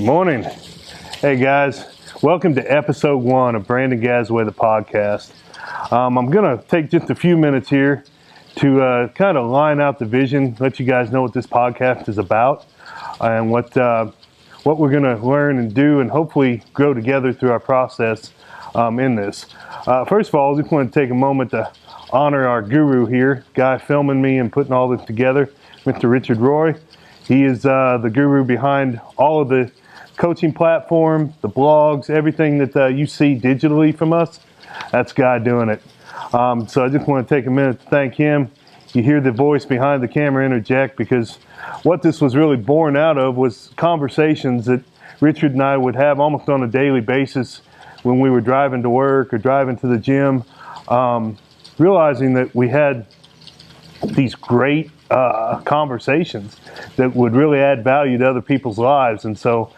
Good morning. Hey guys, welcome to episode 1 of Brandon Gazaway, the podcast. I'm going to take just a few minutes here to kind of line out the vision, let you guys know what this podcast is about, and what we're going to learn and do and hopefully grow together through our process in this. First of all, I just want to take a moment to honor our guru here, guy filming me and putting all this together, Mr. Richard Roy. He is the guru behind all of the coaching platform, the blogs, everything that you see digitally from us. That's Guy doing it. So I just want to take a minute to thank him. You hear the voice behind the camera interject because what this was really born out of was conversations that Richard and I would have almost on a daily basis when we were driving to work or driving to the gym, realizing that we had these great conversations that would really add value to other people's lives. And so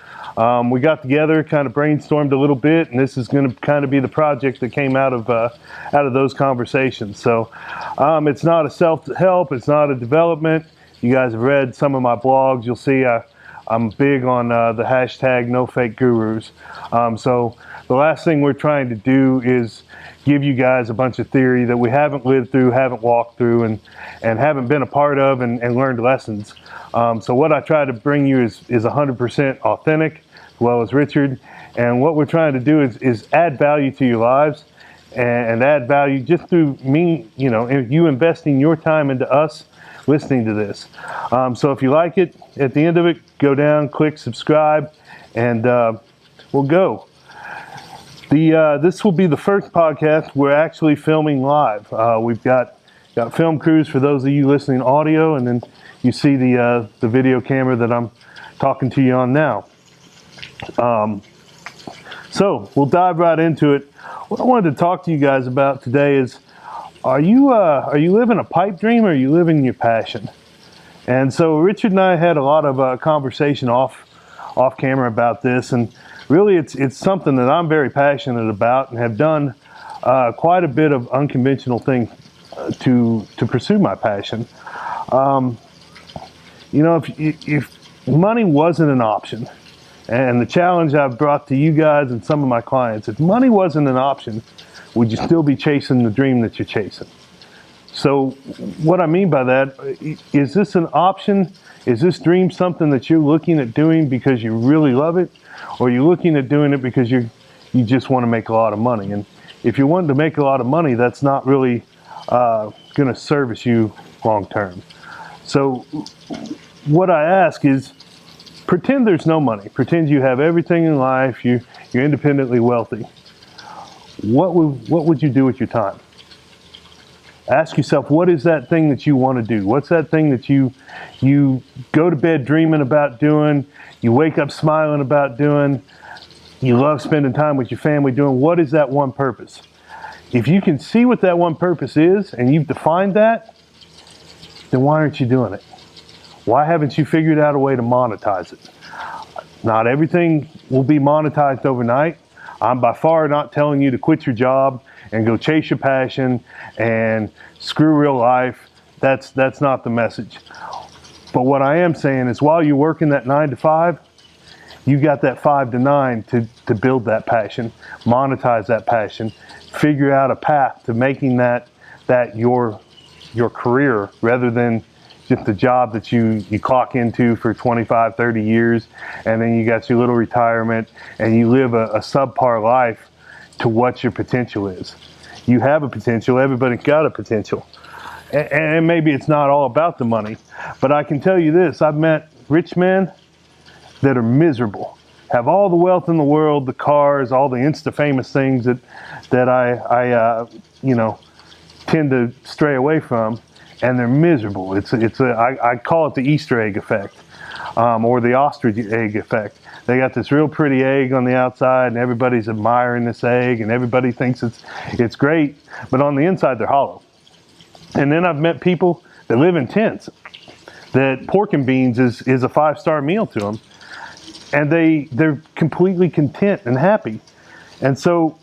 we got together, kind of brainstormed a little bit, and this is going to kind of be the project that came out of those conversations. So it's not a self-help, it's not a development. You guys have read some of my blogs. You'll see I'm big on the hashtag #NoFakeGurus. So the last thing we're trying to do is give you guys a bunch of theory that we haven't lived through, haven't walked through, and haven't been a part of and learned lessons. So what I try to bring you is 100% authentic, as well as Richard. And what we're trying to do is add value to your lives and add value just through me, you investing your time into us listening to this. So if you like it, at the end of it, go down, click subscribe, and we'll go. This will be the first podcast we're actually filming live. We've got film crews for those of you listening audio, and then you see the video camera that I'm talking to you on now. So we'll dive right into it. What I wanted to talk to you guys about today is, are you living a pipe dream or are you living your passion? And so Richard and I had a lot of conversation off camera about this, and really it's something that I'm very passionate about and have done quite a bit of unconventional things to pursue my passion. If money wasn't an option, and the challenge I've brought to you guys and some of my clients, if money wasn't an option, would you still be chasing the dream that you're chasing? So what I mean by that, is this an option? Is this dream something that you're looking at doing because you really love it? Or are you looking at doing it because you just want to make a lot of money? And if you're wanting to make a lot of money, that's not really going to service you long term. So what I ask is, pretend there's no money. Pretend you have everything in life. You're independently wealthy. What would you do with your time? Ask yourself, what is that thing that you want to do? What's that thing that you go to bed dreaming about doing, you wake up smiling about doing, you love spending time with your family doing? What is that one purpose? If you can see what that one purpose is and you've defined that, then why aren't you doing it? Why haven't you figured out a way to monetize it? Not everything will be monetized overnight. I'm by far not telling you to quit your job and go chase your passion and screw real life. That's not the message. But what I am saying is, while you're working that 9 to 5, you got that 5 to 9 to build that passion, monetize that passion, figure out a path to making that your career, rather than just a job that you clock into for 25, 30 years, and then you got your little retirement and you live a subpar life to what your potential is. You have a potential, everybody's got a potential. And maybe it's not all about the money, but I can tell you this, I've met rich men that are miserable, have all the wealth in the world, the cars, all the Insta-famous things that I tend to stray away from, and they're miserable. I call it the Easter egg effect, or the ostrich egg effect. They got this real pretty egg on the outside, and everybody's admiring this egg, and everybody thinks it's great, but on the inside they're hollow. And then I've met people that live in tents, that pork and beans is a 5-star meal to them, and they're completely content and happy. And so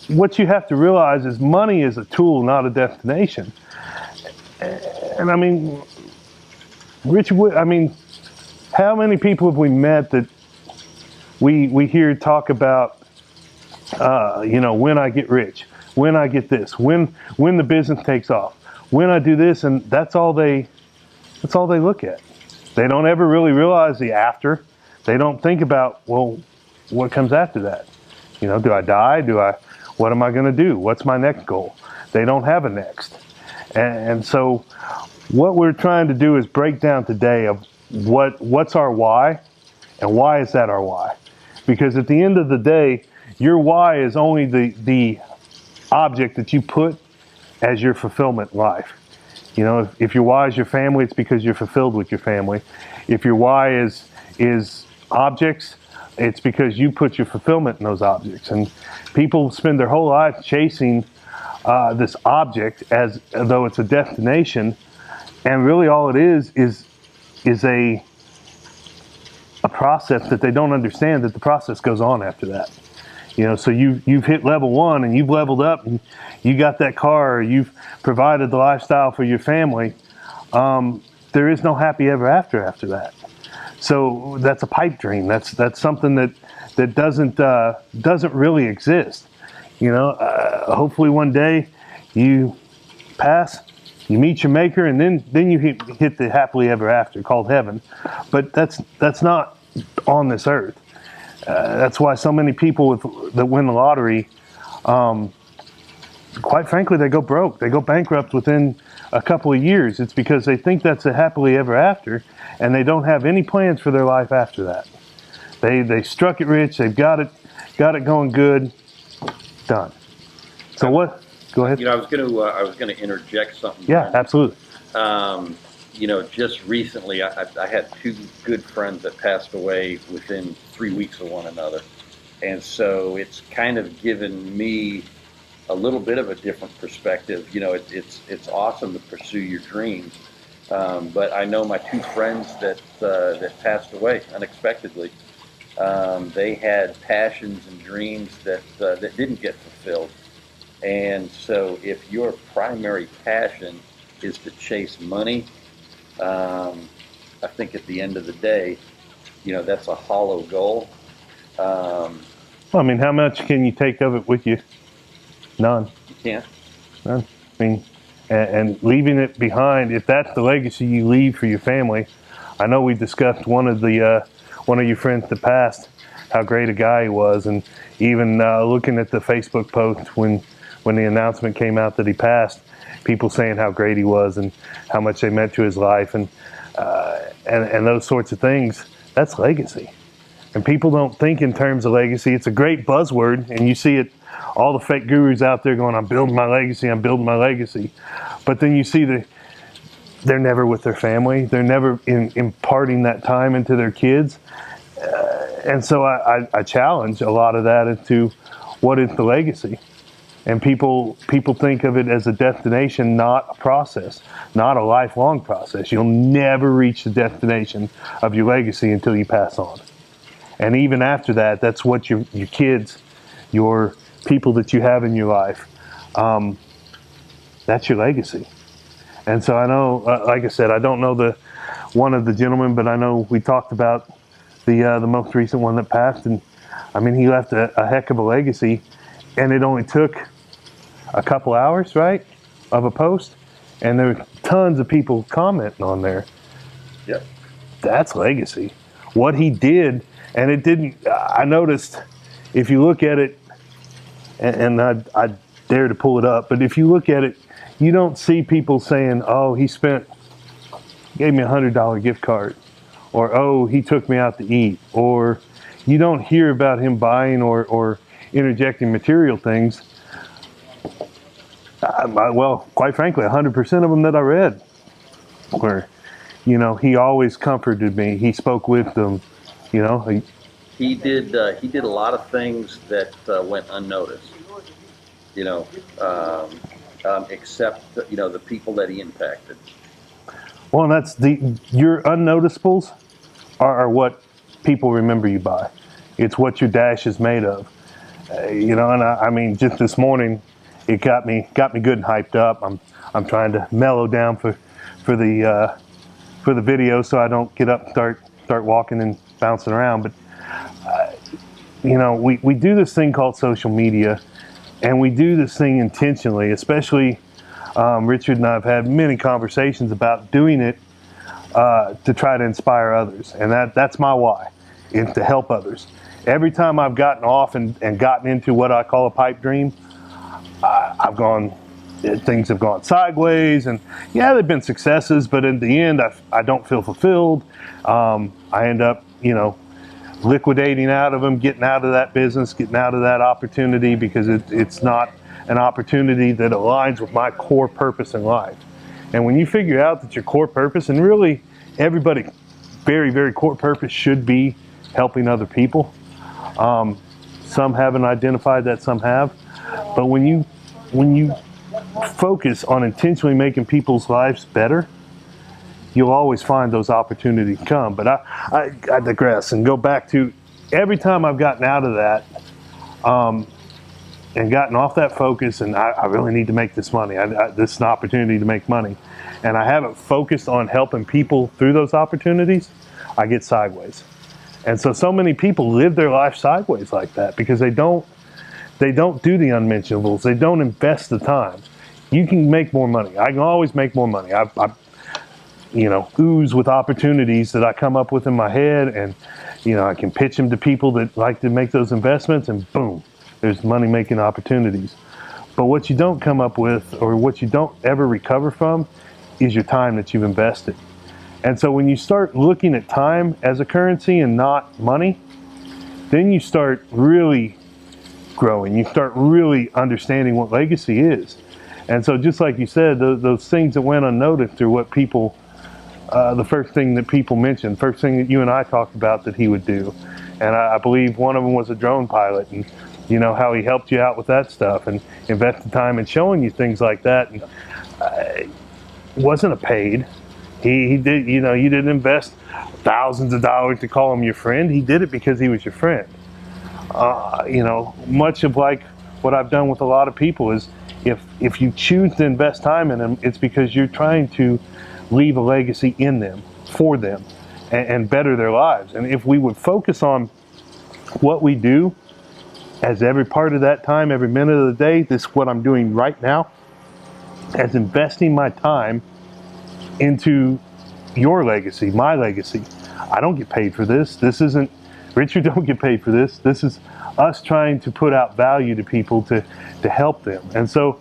what you have to realize is, money is a tool, not a destination. And I mean, Richard, how many people have we met that we hear talk about, you know, when I get rich, when I get this, when the business takes off, when I do this, and that's all they look at. They don't ever really realize the after. They don't think about, well, what comes after that? You know, do I die? What am I going to do? What's my next goal? They don't have a next. And so what we're trying to do is break down today of what's our why, and why is that our why? Because at the end of the day, your why is only the object that you put as your fulfillment in life. You know, if your why is your family, it's because you're fulfilled with your family. If your why is objects, it's because you put your fulfillment in those objects. And people spend their whole life chasing this object as though it's a destination, and really all it is a process that they don't understand, that the process goes on after that. You know, so you've hit level 1 and you've leveled up and you got that car, or you've provided the lifestyle for your family. There is no happy ever after that. So that's a pipe dream. That's something that doesn't really exist. You know, hopefully one day you pass, you meet your maker, and then you hit the happily ever after called heaven. But that's not on this earth. That's why so many people that win the lottery, quite frankly, they go broke. They go bankrupt within a couple of years. It's because they think that's a happily ever after, and they don't have any plans for their life after that. They struck it rich. They've got it going good. Done. So what? Go ahead. You know, I was gonna interject something. Yeah, absolutely. You know, just recently, I had 2 good friends that passed away within 3 weeks of one another, and so it's kind of given me a little bit of a different perspective. You know, it's awesome to pursue your dreams, but I know my 2 friends that passed away unexpectedly. They had passions and dreams that didn't get fulfilled, and so if your primary passion is to chase money, I think at the end of the day, you know, that's a hollow goal. Well, I mean, how much can you take of it with you? None. You can't. None. I mean, and leaving it behind, if that's the legacy you leave for your family. I know we discussed one of your friends that passed, how great a guy he was, and even looking at the Facebook post when the announcement came out that he passed, people saying how great he was and how much they meant to his life, and those sorts of things. That's legacy. And people don't think in terms of legacy. It's a great buzzword, and you see it, all the fake gurus out there going, I'm building my legacy, I'm building my legacy. But then you see they're never with their family. They're never imparting that time into their kids. And so I challenge a lot of that into what is the legacy. And people think of it as a destination, not a process, not a lifelong process. You'll never reach the destination of your legacy until you pass on. And even after that, that's what your kids, your people that you have in your life, that's your legacy. And so I know, like I said, I don't know one of the gentlemen, but I know we talked about the most recent one that passed, and I mean, he left a heck of a legacy, and it only took a couple hours, right, of a post, and there were tons of people commenting on there. Yep. That's legacy. What he did, and it didn't, I noticed, if you look at it, and I dare to pull it up, but if you look at it, you don't see people saying, oh, gave me $100 gift card, or, oh, he took me out to eat, or you don't hear about him buying or interjecting material things. Well, quite frankly, 100% of them that I read were, you know, he always comforted me. He spoke with them, you know. He did a lot of things that went unnoticed, you know, except, you know, the people that he impacted. Well, and that's your unnoticeables are what people remember you by. It's what your dash is made of, you know. And I mean, just this morning, it got me good and hyped up. I'm trying to mellow down for the video, so I don't get up and start walking and bouncing around. But we do this thing called social media, and we do this thing intentionally, especially Richard and I have had many conversations about doing it to try to inspire others. And that's my why, is to help others. Every time I've gotten off and gotten into what I call a pipe dream, things have gone sideways, and yeah, they've been successes, but in the end, I don't feel fulfilled. I end up, liquidating out of them, getting out of that business, getting out of that opportunity, because it's not an opportunity that aligns with my core purpose in life. And when you figure out that your core purpose, and really everybody very, very core purpose should be helping other people. Some haven't identified that, some have. But when you focus on intentionally making people's lives better, you'll always find those opportunities come. But I digress and go back to every time I've gotten out of that and gotten off that focus, and I really need to make this money. This is an opportunity to make money. And I haven't focused on helping people through those opportunities, I get sideways. And so many people live their life sideways like that because they don't do the unmentionables. They don't invest the time. You can make more money. I can always make more money. I ooze with opportunities that I come up with in my head, and I can pitch them to people that like to make those investments, and boom, there's money making opportunities. But what you don't come up with, or what you don't ever recover from, is your time that you've invested. And so when you start looking at time as a currency and not money, then you start really growing. You start really understanding what legacy is. And so just like you said, those things that went unnoticed are what people, the first thing that people mentioned, first thing that you and I talked about that he would do. And I believe one of them was a drone pilot, and how he helped you out with that stuff and invested time in showing you things like that. And it wasn't a paid. He did, you didn't invest thousands of dollars to call him your friend. He did it because he was your friend. Much of like what I've done with a lot of people is, if you choose to invest time in them, it's because you're trying to leave a legacy in them, for them, and better their lives. And if we would focus on what we do as every part of that time, every minute of the day, this is what I'm doing right now, as investing my time into your legacy, my legacy. I don't get paid for this. This isn't, Richard don't get paid for this. This is us trying to put out value to people to help them. And so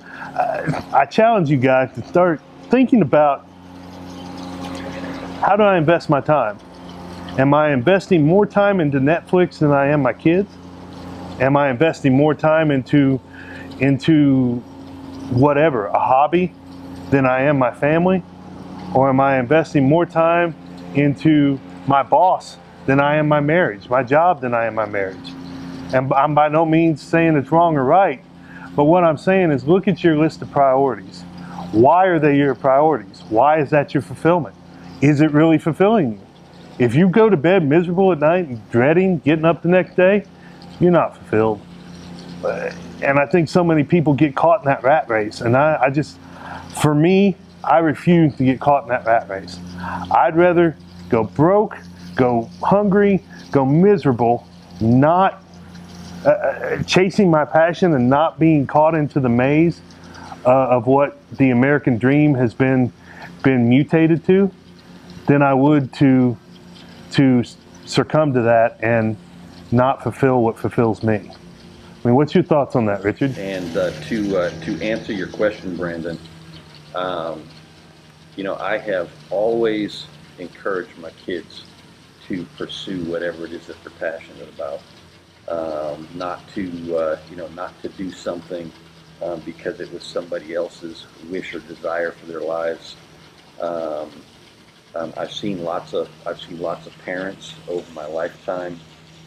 I challenge you guys to start thinking about, how do I invest my time? Am I investing more time into Netflix than I am my kids? Am I investing more time into whatever, a hobby, than I am my family? Or am I investing more time into my boss than I am my marriage, my job than I am my marriage? And I'm by no means saying it's wrong or right, but what I'm saying is, look at your list of priorities. Why are they your priorities? Why is that your fulfillment? Is it really fulfilling you? If you go to bed miserable at night and dreading getting up the next day, you're not fulfilled. And I think so many people get caught in that rat race. And for me, I refuse to get caught in that rat race. I'd rather go broke, go hungry, go miserable, not chasing my passion and not being caught into the maze of what the American dream has been mutated to, than I would to succumb to that and not fulfill what fulfills me. I mean, what's your thoughts on that, Richard? And to answer your question, Brandon, I have always encouraged my kids to pursue whatever it is that they're passionate about. Not to do something because it was somebody else's wish or desire for their lives. I've seen lots of parents over my lifetime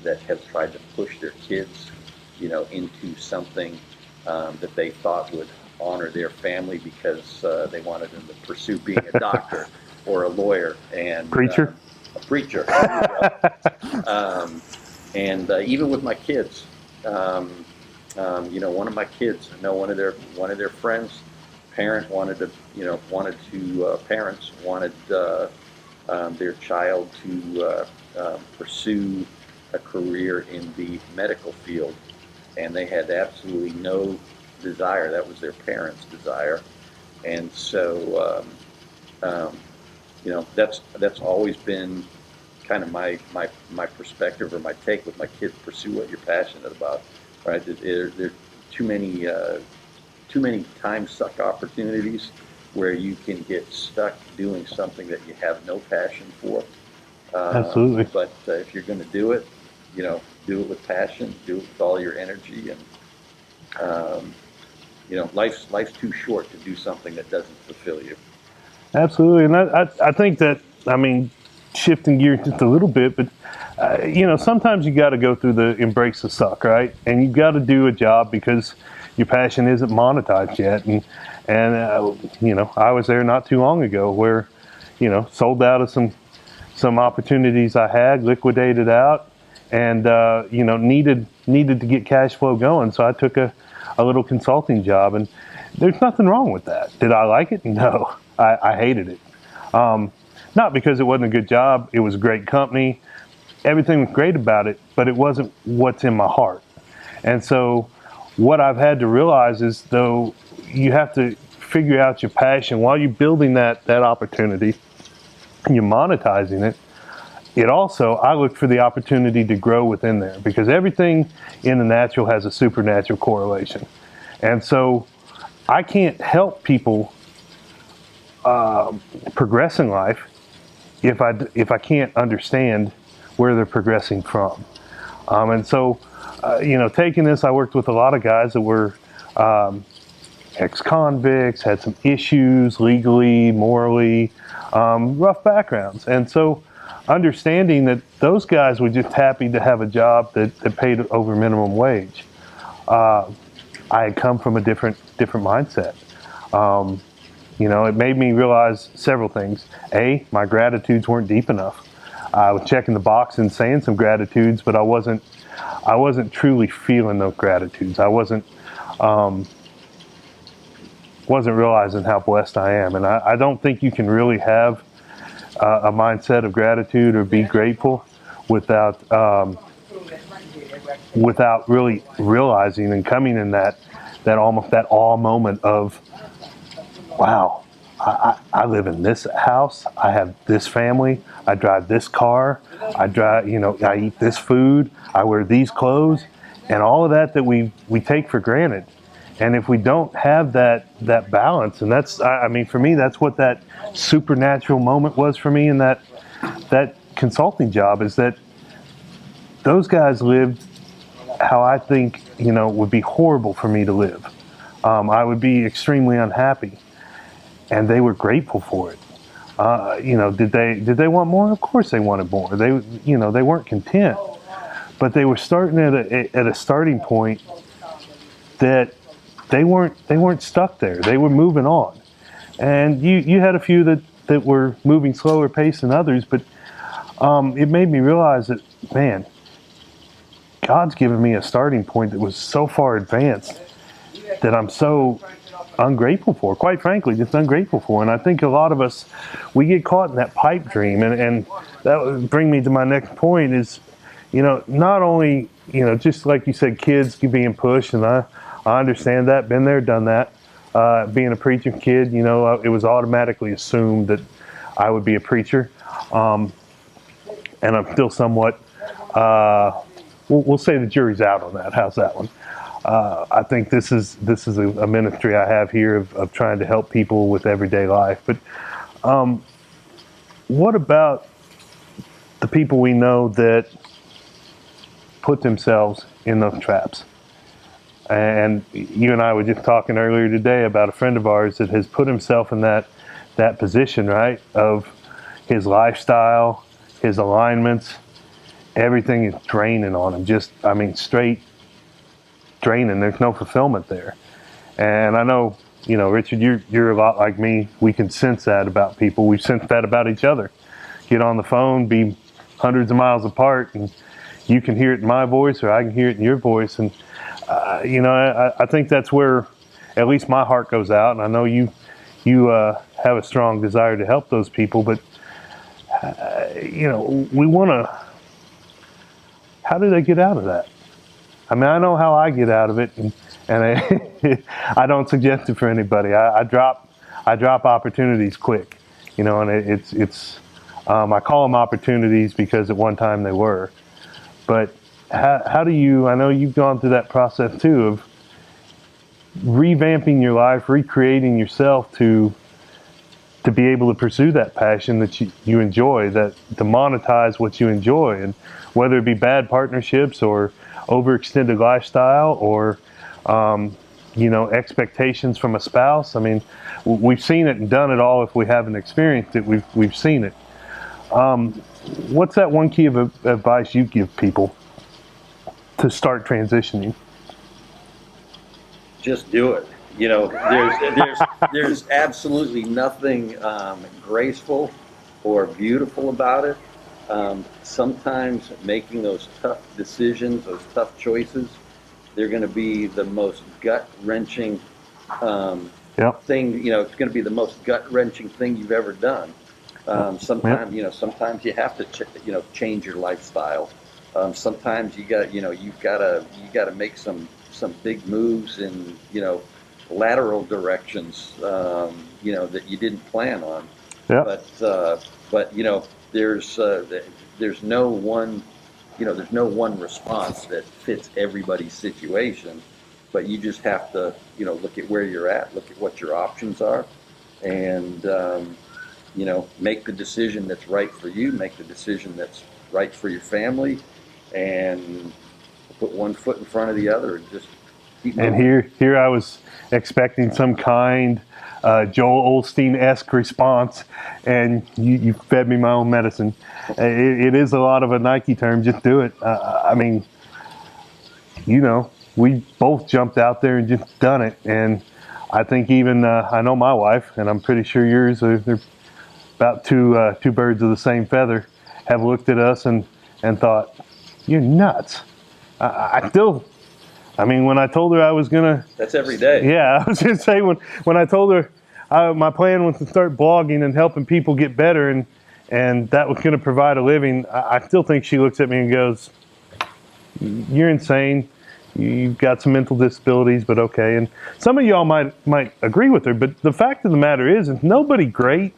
that have tried to push their kids, into something that they thought would honor their family because they wanted them to pursue being a doctor or a lawyer and preacher. A preacher. And even with my kids, one of my kids, one of their friends, parents wanted their child to pursue a career in the medical field, and they had absolutely no desire. That was their parents' desire, and so that's always been kind of my perspective or my take with my kids. Pursue what you're passionate about, right? There are too many time suck opportunities where you can get stuck doing something that you have no passion for. Absolutely. But if you're going to do it, do it with passion, do it with all your energy, and life's too short to do something that doesn't fulfill you. Absolutely. And I think that, I mean, shifting gears just a little bit, but sometimes you got to go through the embrace the suck, right? And you've got to do a job because your passion isn't monetized yet. And I was there not too long ago where, sold out of some opportunities I had, liquidated out, and needed to get cash flow going. So I took a little consulting job, and there's nothing wrong with that. Did I like it? No, I hated it. Not because it wasn't a good job. It was a great company. Everything was great about it, but it wasn't what's in my heart. And so what I've had to realize is, though, you have to figure out your passion while you're building that opportunity and you're monetizing it. I look for the opportunity to grow within there, because everything in the natural has a supernatural correlation. And so I can't help people progress in life if I can't understand where they're progressing from. And so, taking this, I worked with a lot of guys that were ex-convicts, had some issues legally, morally, rough backgrounds. And so understanding that those guys were just happy to have a job that paid over minimum wage. I had come from a different mindset. It made me realize several things. A, my gratitudes weren't deep enough. I was checking the box and saying some gratitudes, but I wasn't truly feeling those gratitudes. I wasn't realizing how blessed I am. And I don't think you can really have a mindset of gratitude or be grateful without really realizing and coming in that almost that awe moment of, wow, I live in this house, I have this family, I drive this car, I eat this food, I wear these clothes, and all of that we take for granted. And if we don't have that balance, and that's, for me, that's what that supernatural moment was for me in that consulting job, is that those guys lived how I think, would be horrible for me to live. I would be extremely unhappy, and they were grateful for it. Did they want more? Of course they wanted more. They weren't content, but they were starting at a starting point that they weren't stuck there. They were moving on. And you had a few that were moving slower pace than others, but it made me realize that, man, God's given me a starting point that was so far advanced that I'm so ungrateful for, quite frankly, just ungrateful for. And I think a lot of us, we get caught in that pipe dream. And that would bring me to my next point is, not only, just like you said, kids being pushed, and I understand that, been there, done that. Being a preacher kid, it was automatically assumed that I would be a preacher. And I'm still somewhat, we'll say the jury's out on that. How's that one? I think this is a ministry I have here of trying to help people with everyday life. But what about the people we know that put themselves in those traps? And you and I were just talking earlier today about a friend of ours that has put himself in that position, right, of his lifestyle, his alignments, everything is draining on him, straight draining. There's no fulfillment there. And I know, Richard, you're a lot like me. We can sense that about people. We sense that about each other. Get on the phone, be hundreds of miles apart, and you can hear it in my voice or I can hear it in your voice. And I think that's where at least my heart goes out, and I know you have a strong desire to help those people. But we want how do they get out of that? I mean, I know how I get out of it, and I don't suggest it for anybody. I drop opportunities quick, you know, and it's I call them opportunities because at one time they were. But how do you? I know you've gone through that process too of revamping your life, recreating yourself to be able to pursue that passion that you enjoy, that to monetize what you enjoy, and whether it be bad partnerships or overextended lifestyle or you know, expectations from a spouse. I mean, we've seen it and done it all. If we haven't experienced it, we've seen it. What's that one key of advice you give people to start transitioning? Just do it. You know, there's absolutely nothing graceful or beautiful about it. Sometimes making those tough decisions, those tough choices, they're going to be the most gut-wrenching thing. You know, it's going to be the most gut-wrenching thing you've ever done. Sometimes, you know, sometimes you have to, you know, change your lifestyle. Sometimes you've got to make some big moves in, you know, lateral directions, you know, that you didn't plan on. Yeah. But you know, there's no one, you know, there's no one response that fits everybody's situation. But you just have to, you know, look at where you're at, look at what your options are, and you know, make the decision that's right for you, make the decision that's right for your family, and put one foot in front of the other and just keep moving. And here I was expecting some kind Joel Osteen-esque response, and you fed me my own medicine. It is a lot of a Nike term, just do it. I mean, you know, we both jumped out there and just done it. And I think even, I know my wife, and I'm pretty sure yours, they're about two birds of the same feather, have looked at us and thought, you're nuts. I mean, when I told her I was going to... That's every day. Yeah, I was going to say, when I told her my plan was to start blogging and helping people get better, and that was going to provide a living, I still think she looks at me and goes, you're insane. You've got some mental disabilities, but okay. And some of y'all might agree with her, but the fact of the matter is nobody great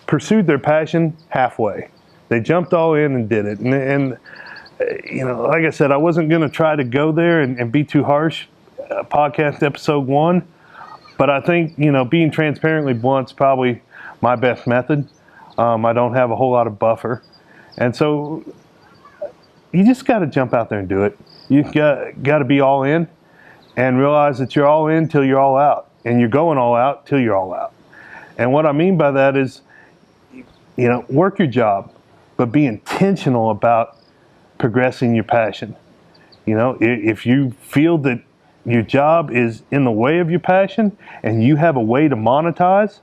pursued their passion halfway. They jumped all in and did it. And you know, like I said, I wasn't going to try to go there and be too harsh. Podcast episode 1, but I think, you know, being transparently blunt is probably my best method. I don't have a whole lot of buffer, and so you just got to jump out there and do it. You got to be all in, and realize that you're all in till you're all out, and you're going all out till you're all out. And what I mean by that is, you know, work your job, but be intentional about progressing your passion. You know, if you feel that your job is in the way of your passion and you have a way to monetize,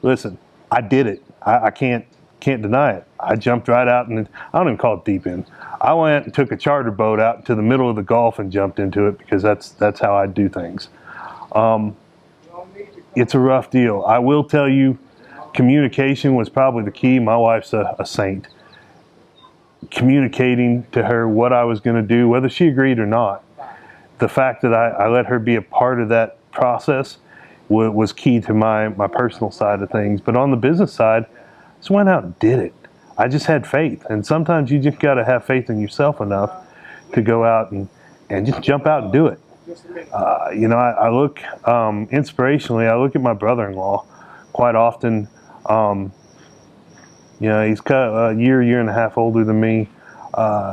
listen, I did it. I can't deny it. I jumped right out, and I don't even call it deep end. I went and took a charter boat out to the middle of the Gulf and jumped into it because that's how I do things. It's a rough deal. I will tell you, communication was probably the key. My wife's a saint. Communicating to her what I was going to do, whether she agreed or not. The fact that I let her be a part of that process was key to my personal side of things. But on the business side, I just went out and did it. I just had faith. And sometimes you just got to have faith in yourself enough to go out and just jump out and do it. You know, I look, inspirationally, I look at my brother-in-law quite often. You know, he's a year and a half older than me.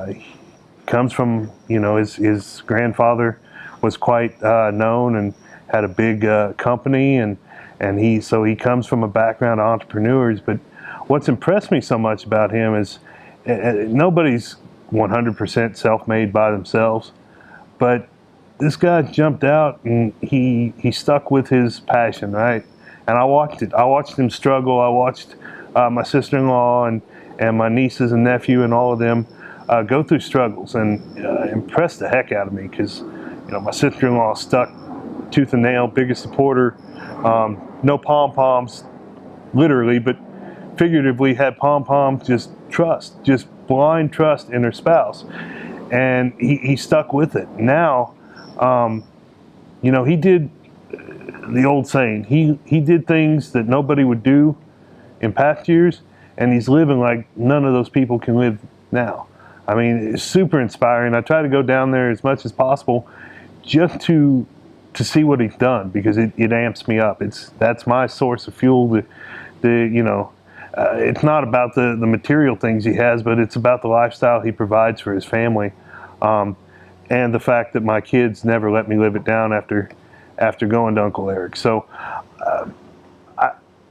He comes from, you know, his grandfather was quite known and had a big company, and he comes from a background of entrepreneurs. But what's impressed me so much about him is nobody's 100% self-made by themselves, but this guy jumped out and he stuck with his passion, right? And I watched it. I watched him struggle. I watched my sister-in-law and my nieces and nephew and all of them go through struggles, and impressed the heck out of me because, you know, my sister-in-law stuck tooth and nail, biggest supporter, no pom-poms, literally, but figuratively had pom-pom just blind trust in her spouse. And he stuck with it. Now, he did the old saying, he did things that nobody would do in past years, and he's living like none of those people can live now. I mean, it's super inspiring. I try to go down there as much as possible just to see what he's done, because it amps me up. That's my source of fuel. It's not about the material things he has, but it's about the lifestyle he provides for his family, and the fact that my kids never let me live it down after going to Uncle Eric. So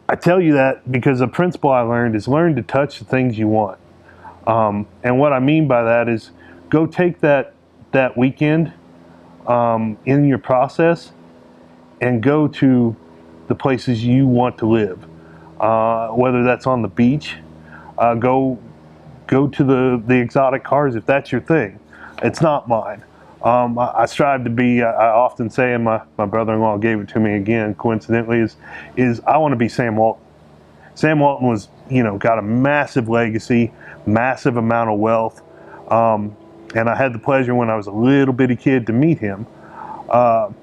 I tell you that because a principle I learned is learn to touch the things you want. And what I mean by that is go take that weekend in your process and go to the places you want to live. Whether that's on the beach, go to the exotic cars if that's your thing. It's not mine. I strive to be, I often say, and my brother-in-law gave it to me again, coincidentally, is I want to be Sam Walton. Sam Walton was, got a massive legacy, massive amount of wealth. And I had the pleasure when I was a little bitty kid to meet him. But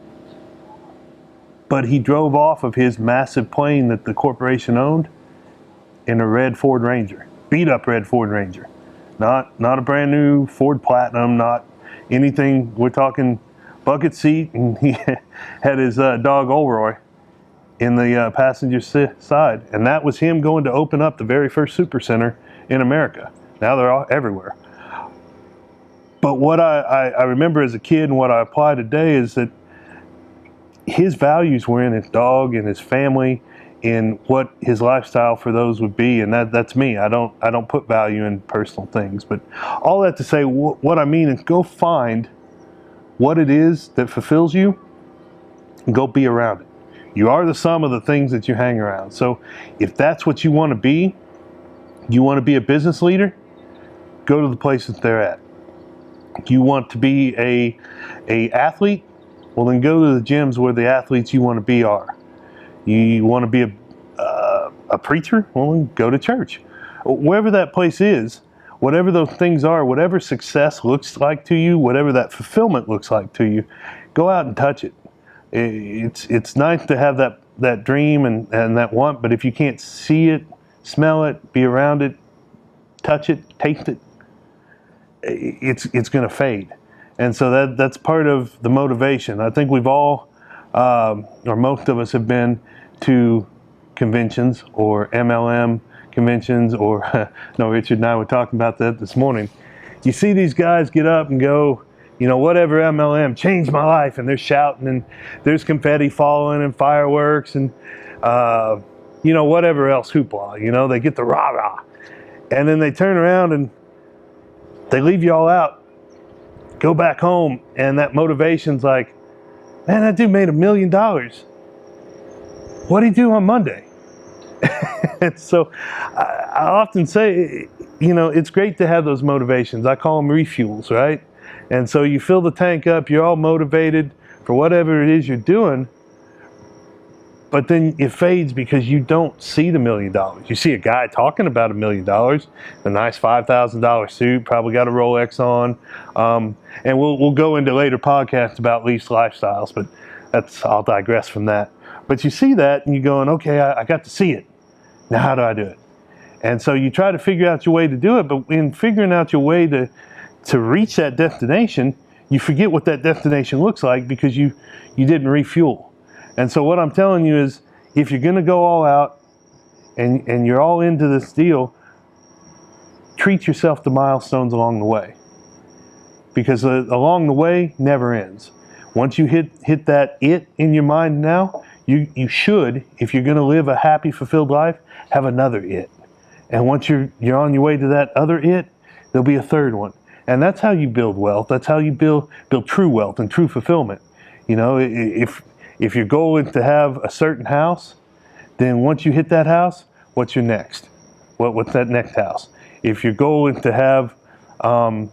he drove off of his massive plane that the corporation owned in a red Ford Ranger, beat up red Ford Ranger. Not a brand new Ford Platinum, not anything. We're talking bucket seat, and he had his dog Olroy in the passenger side. And that was him going to open up the very first super center in America. Now they're all everywhere. But what I remember as a kid and what I apply today is that his values were in his dog and his family, in what his lifestyle for those would be, and that's me. I don't put value in personal things. But all that to say, what I mean is go find what it is that fulfills you and go be around it. You are the sum of the things that you hang around. So if that's what you want to be a business leader, go to the places they're at. You want to be a athlete? Well, then go to the gyms where the athletes you want to be are. You want to be a preacher? Well, then go to church. Wherever that place is, whatever those things are, whatever success looks like to you, whatever that fulfillment looks like to you, go out and touch it. It's nice to have that dream and that want, but if you can't see it, smell it, be around it, touch it, taste it, it's going to fade. And so that's part of the motivation. I think we've all, or most of us, have been to conventions or MLM conventions, or no, Richard and I were talking about that this morning. You see these guys get up and go, whatever MLM changed my life, and they're shouting, and there's confetti falling and fireworks and whatever else hoopla. They get the rah-rah, and then they turn around and they leave you all out. Go back home, and that motivation's like, man, that dude made $1 million. What'd he do on Monday? And so I often say, it's great to have those motivations. I call them refuels, right? And so you fill the tank up, you're all motivated for whatever it is you're doing, but then it fades because you don't see the $1 million. You see a guy talking about $1 million, a nice $5,000 suit, probably got a Rolex on. And we'll go into later podcasts about lease lifestyles, but I'll digress from that. But you see that and you're going, okay, I got to see it. Now how do I do it? And so you try to figure out your way to do it, but in figuring out your way to reach that destination, you forget what that destination looks like because you didn't refuel. And so what I'm telling you is, if you're going to go all out and you're all into this deal, treat yourself to milestones along the way, because along the way never ends. Once you hit that it in your mind now, you should, if you're going to live a happy, fulfilled life, have another it. And once you're on your way to that other it, there'll be a third one. And that's how you build wealth. That's how you build true wealth and true fulfillment. If your goal is to have a certain house, then once you hit that house, what's your next? What's that next house? If your goal is to have, a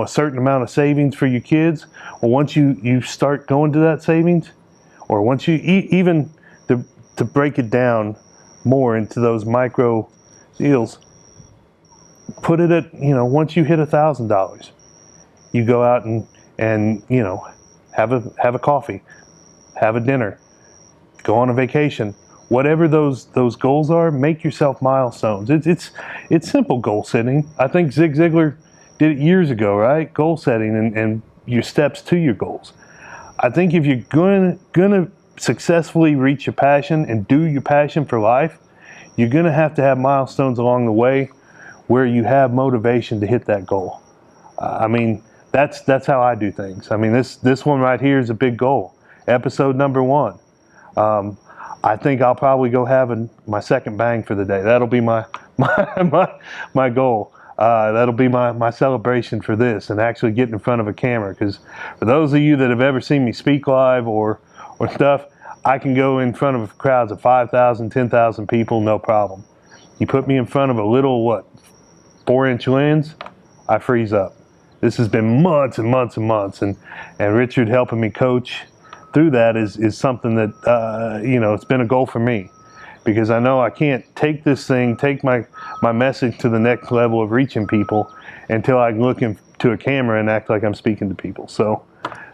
certain amount of savings for your kids, well, once you start going to that savings, or once you even to break it down more into those micro deals. Put it at, once you hit $1,000, you go out and have a coffee, have a dinner, go on a vacation. Whatever those goals are, make yourself milestones. It's simple goal setting. I think Zig Ziglar did it years ago, right? Goal setting and your steps to your goals. I think if you're gonna successfully reach your passion and do your passion for life, you're gonna have to have milestones along the way where you have motivation to hit that goal. That's how I do things. This one right here is a big goal. Episode number 1. I think I'll probably go having my second bang for the day. That'll be my goal. That'll be my celebration for this, and actually getting in front of a camera. Because for those of you that have ever seen me speak live or stuff, I can go in front of crowds of 5,000, 10,000 people, no problem. You put me in front of a little 4-inch lens, I freeze up. This has been months and months and months, and Richard helping me coach through that is something that it's been a goal for me, because I know I can't take my message to the next level of reaching people until I can look into a camera and act like I'm speaking to people. So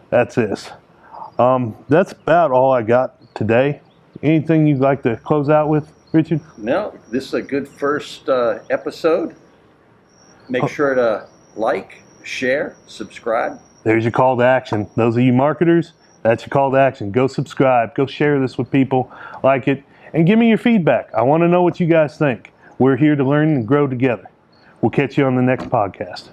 that's this. That's about all I got today. Anything you'd like to close out with, Richard? No, this is a good first episode. Make sure to like, share, subscribe. There's your call to action. Those of you marketers, that's your call to action. Go subscribe. Go share this with people. Like it. And give me your feedback. I want to know what you guys think. We're here to learn and grow together. We'll catch you on the next podcast.